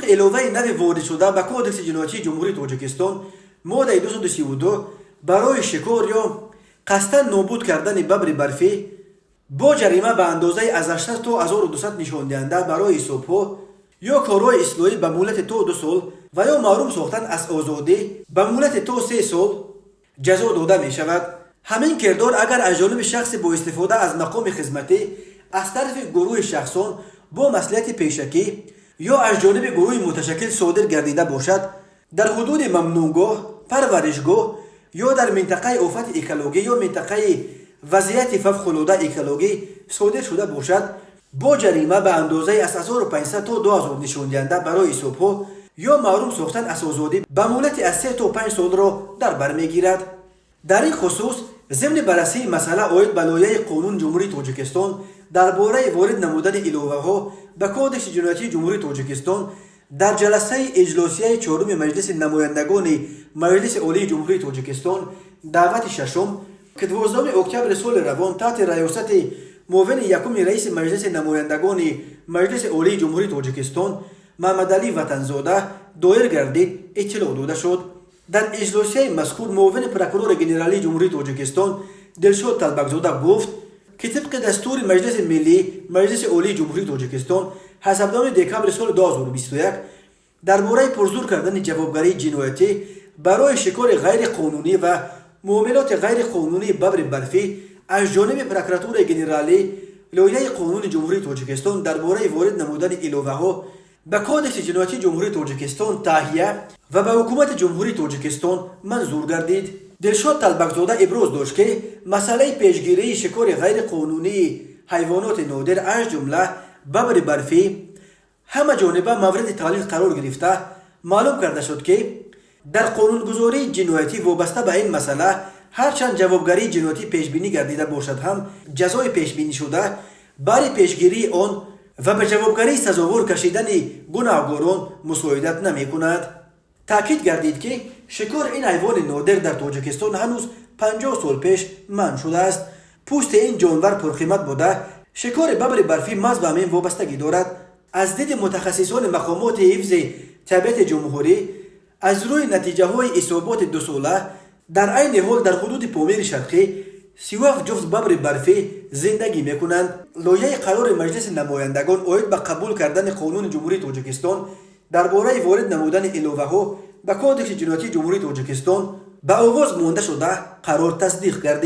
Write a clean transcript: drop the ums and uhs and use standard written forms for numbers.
الوه نو وارد شده به کودکس جنایتی جمهوری تاجیکستان ماده 232 برای شکار یا قصدا نابود کردن ببر برفی با جریمه به اندازه از 800 تا 1200 نشان دهنده برای حسابها یا کارهای اصلاحی به مهلت تا 2 سال و یا محروم ساختن از آزادی به مهلت تا 3 سال جزا داده می شود. همین کردار اگر از جانب شخص با استفاده از مقام خدمتی از طرف گروه شخصان با مصلحت پیشکی یا از جانب گروه متشکل صادر گردیده باشد، در حدود ممنوعگاه، پرورشگاه یا در منطقه آفت اکولوژی یا منطقه وضعیت فوق‌العاده اکولوژی صادر شده باشد، با جریمه به اندازه از 1500 تا 2000 نشان دهنده برای حسابها یا محروم ساختن از آزادی به مهلت از 3 تا 5 سال را در بر میگیرد. در این خصوص ضمن بررسی مسئله عاید به لایحه قانون جمهوری تاجیکستان درباره وارد نمودن الوه‌ها به کودکس جنایتی جمهوری تاجیکستان در جلسه اجلاسیه 4 مجلس نمایندگان مجلس عالی جمهوری تاجیکستان دعوت ششم که 12 اکتبر سال روان تحت ریاست معاون یکم رئیس مجلس نمایندگان مجلس عالی جمهوری تاجیکستان محمد علی وطنزاده دایر گردید اطلاع داده شد. در اجلاسیه مذکور معاون پروکورور ژنرالی جمهوری تاجیکستان دلشاد طلبکزاده گفت که طبق دستور مجلس ملی مجلس عالی جمهوری تاجیکستان 17 دکمبر سال 2021 درباره پرزور کردن جوابگری جنایتی برای شکار غیر قانونی و معاملات غیر قانونی ببر برفی از جانب پروکورور ژنرالی لایحه قانون جمهوری تاجیکستان درباره وارد نمودن الوه‌ها به کودکس جنایتی جمهوری تاجیکستان تهیه و به حکومت جمهوری تاجیکستان منظور گردید. دلشاد طلبکزاده ابراز داشت که مسئله پیشگیری شکار غیر قانونی حیوانات نادر از جمله ببر برفی همه جانبه مورد تحلیل قرار گرفته. معلوم کرده شد که در قانونگذاری جنایتی وابسته به این مسئله هرچند جوابگری جنایتی پیش بینی گردیده باشد هم جزای پیش بینی شده برای پیشگیری آن و به جوابگری سزاوار کشیدن گناهکاران مساعدت نمی کند. تاکید گردید که شکار این حیوان نادر در تاجیکستان هنوز 50 سال پیش منع شده است. پوست این جانور پرقیمت بوده. شکار ببر برفی محض به همین وابستگی دارد. از دید متخصصان مقامات حفظ طبیعت جمهوری از روی نتیجه های حسابات 2 ساله در عین حال در حدود پامیر شرقی 37 جفت ببر برفی زندگی میکنند. لایحه قرار مجلس نمایندگان عاید به قبول کردن قانون جمهوری تاجیکستان درباره وارد نمودن الوه‌ها به کودکس جنایتی جمهوری تاجیکستان به آغاز مانده شده قرار تصدیق گردید.